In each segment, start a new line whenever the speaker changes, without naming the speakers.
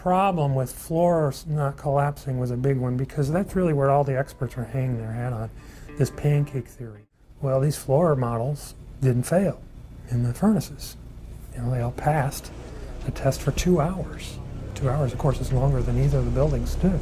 problem with floors not collapsing was a big one, because that's really where all the experts were hanging their hat on, this pancake theory. Well, these floor models didn't fail in the furnaces. You know, they all passed the test for 2 hours. 2 hours, of course, is longer than either of the buildings stood.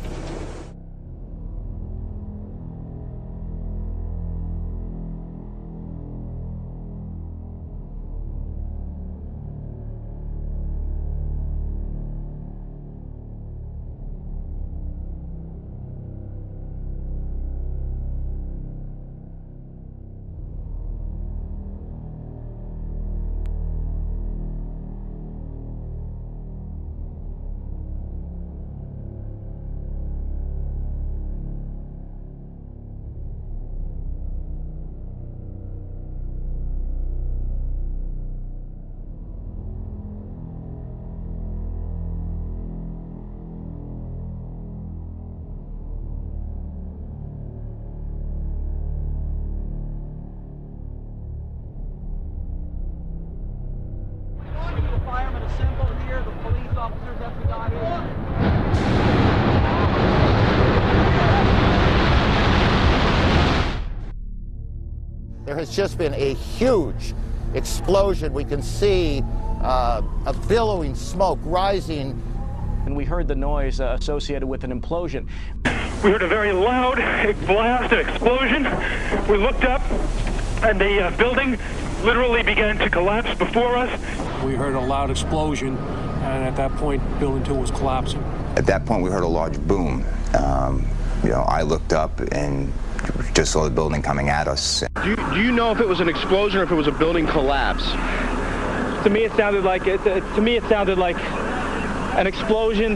There has just been a huge explosion. We can see a billowing smoke rising.
And we heard the noise associated with an implosion.
We heard a very loud blast, an explosion. We looked up, and the building literally began to collapse before us.
We heard a loud explosion, and at that point, Building 2 was collapsing.
At that point, we heard a large boom. You know, I looked up and just saw the building coming at us.
Do you know if it was an explosion or if it was a building collapse?
To me, it sounded like an explosion.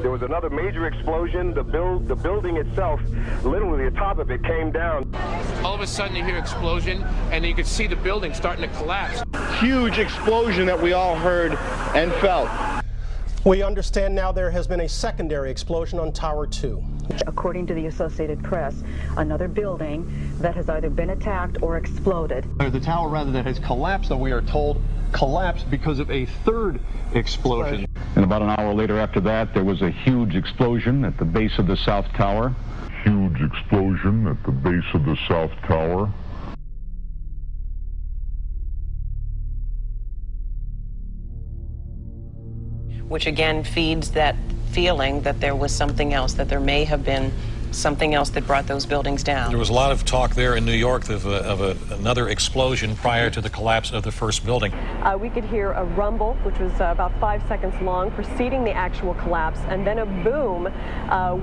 There was another major explosion. The building itself, literally the top of it came down.
All of a sudden you hear explosion, and you could see the building starting to collapse.
Huge explosion that we all heard and felt.
We understand now there has been a secondary explosion on Tower 2.
According to the Associated Press, another building that has either been attacked or exploded.
The tower, rather, that has collapsed, though we are told, collapsed because of a third explosion.
And about an hour later after that, there was a huge explosion at the base of the South Tower.
Huge explosion at the base of the South Tower.
Which again feeds that feeling that there was something else, that there may have been something else that brought those buildings down.
There was a lot of talk there in New York of another explosion prior to the collapse of the first building.
We could hear a rumble, which was about 5 seconds long, preceding the actual collapse, and then a boom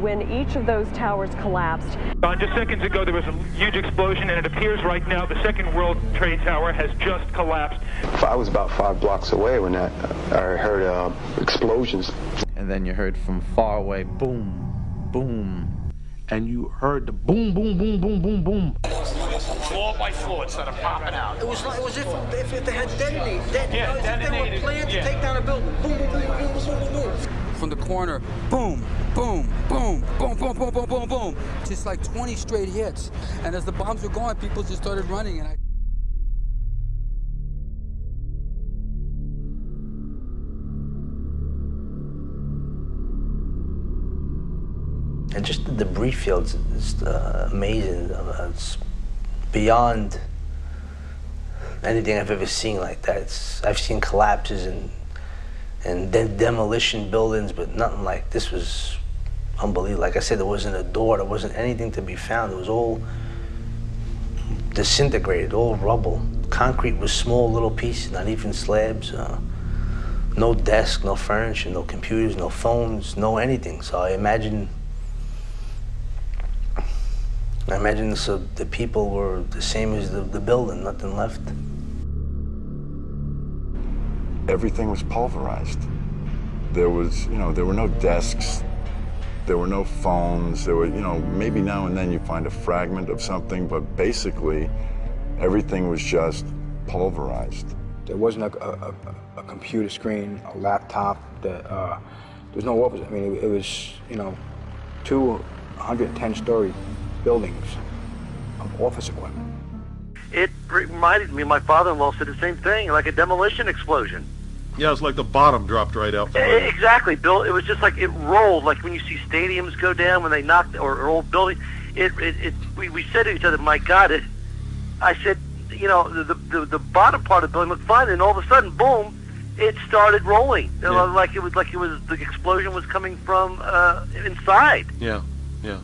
when each of those towers collapsed.
Just seconds ago, there was a huge explosion, and it appears right now the second World Trade Tower has just collapsed.
I was about 5 blocks away when I heard explosions.
And then you heard from far away, boom, boom. And you heard the boom, boom, boom, boom, boom, boom.
Floor by floor, it started popping out.
It was like if they had detonated. If they were planned to take down a building. Boom, boom, boom, boom, boom, boom, boom.
From the corner, boom, boom, boom, boom, boom, boom, boom, boom, boom. Just like 20 straight hits. And as the bombs were going, people just started running.
And just the debris fields is amazing. It's beyond anything I've ever seen like that. I've seen collapses and demolition buildings, but nothing like this. Was unbelievable. Like I said, there wasn't a door, there wasn't anything to be found. It was all disintegrated, all rubble. Concrete was small little pieces, not even slabs. No desk, no furniture, no computers, no phones, no anything. So I imagine the people were the same as the building, nothing left.
Everything was pulverized. There was, there were no desks, there were no phones, there were, maybe now and then you find a fragment of something, but basically everything was just pulverized.
There wasn't a computer screen, a laptop, there was no office. I mean, it was, 210-story buildings of office equipment.
it reminded me, my father-in-law said the same thing, like a demolition explosion.
Yeah, it's like the bottom dropped right out.
Exactly, Bill. It was just like it rolled, like when you see stadiums go down when they knocked, or old buildings. We said to each other, my God, I said, you know, the bottom part of the building looked fine, and all of a sudden, boom, it started rolling.
Yeah.
Like it was the explosion was coming from inside.
Yeah, yeah.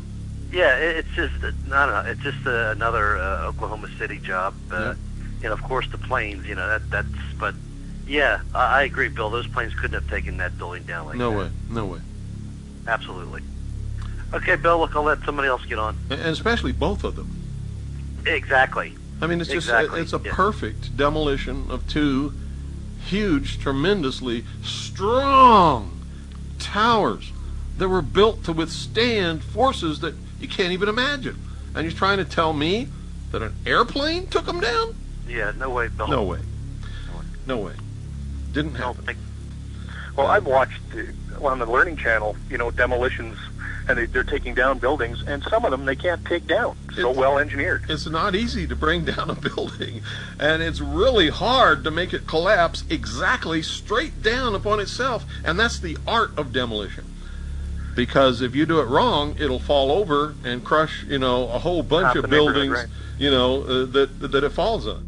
Yeah, it's just, I don't know, it's just another Oklahoma City job.
Yeah.
And of course the planes, you know, that's, but yeah, I agree, Bill, those planes couldn't have taken that building down like that.
No way, no way.
Absolutely. Okay, Bill, look, I'll let somebody else get on.
And especially both of them.
Exactly.
I mean, it's just,
exactly.
it's a perfect demolition of two huge, tremendously strong towers that were built to withstand forces that you can't even imagine. And you're trying to tell me that an airplane took them down?
Yeah, no way, Bill.
No way. No way. Didn't happen.
Well, I've watched on the Learning Channel, you know, demolitions, and they're taking down buildings, and some of them they can't take down. So well engineered.
It's not easy to bring down a building, and it's really hard to make it collapse exactly straight down upon itself, and that's the art of demolition. Because if you do it wrong, it'll fall over and crush, you know, a whole bunch of buildings, right. You know, that it falls on.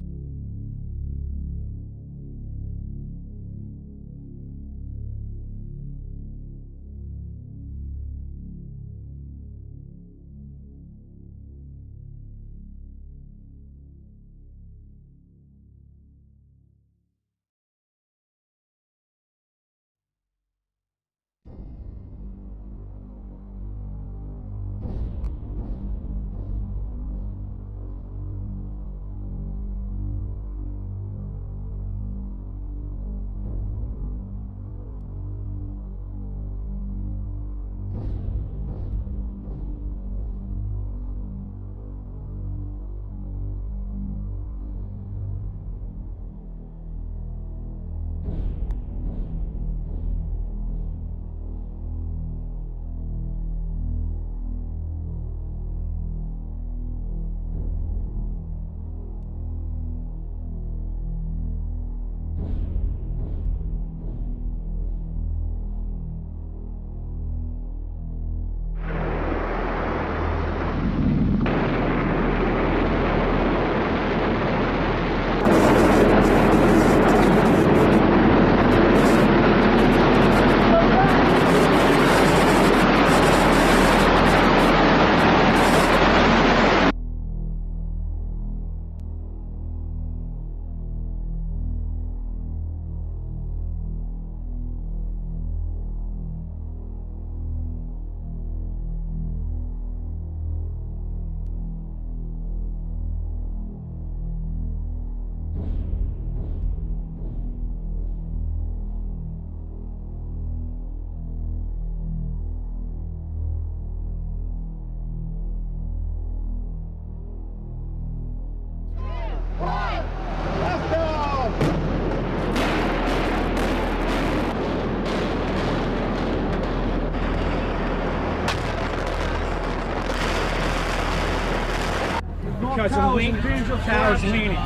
Because the tower's leaning.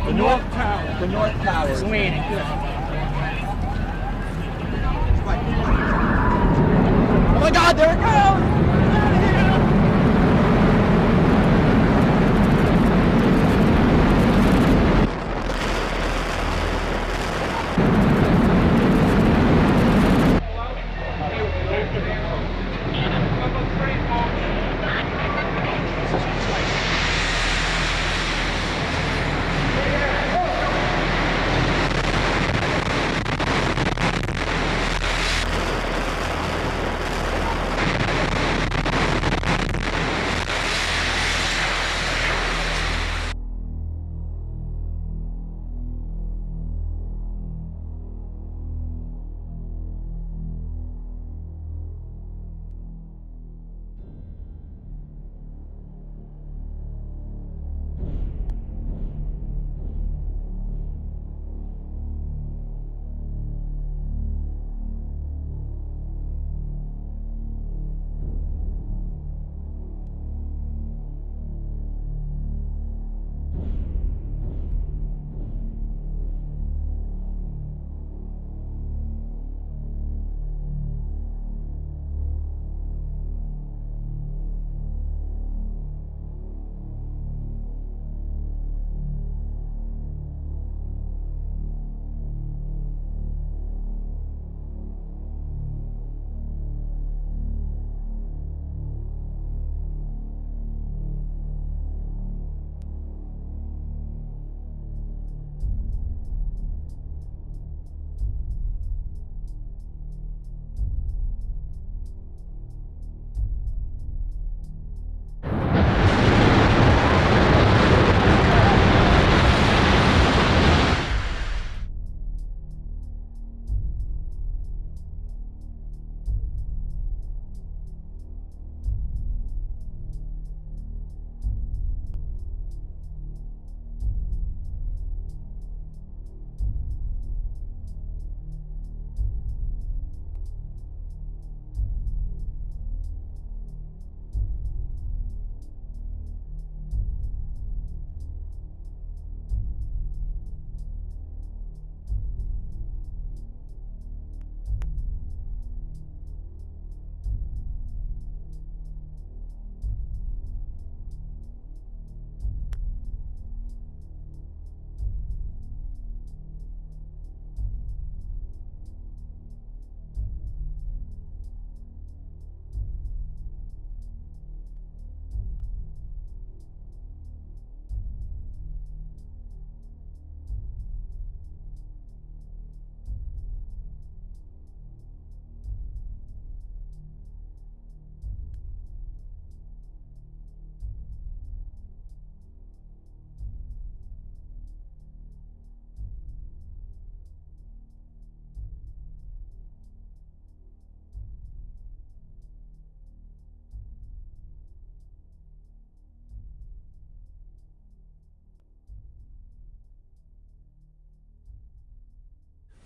The north tower is leaning. Oh my God, there it goes!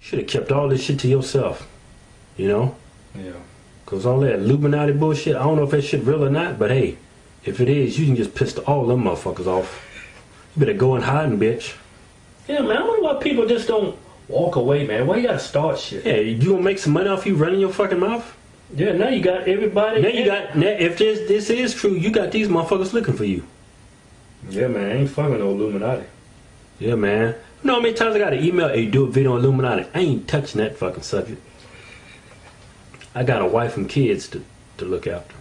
Should have kept all this shit to yourself, you know?
Yeah.
Cause all that Illuminati bullshit, I don't know if that shit real or not, but hey, if it is, you can just piss all them motherfuckers off. You better go and hide, bitch.
Yeah, man, I wonder why people just don't walk away, man. Why you gotta start shit?
Yeah, you gonna make some money off you running your fucking mouth?
Yeah, now you got everybody.
Now if this is true, you got these motherfuckers looking for you.
Yeah, man, I ain't fucking no Illuminati.
Yeah, man. You know how many times I got an email, hey, do a video on Illuminati? I ain't touching that fucking subject. I got a wife and kids to look after.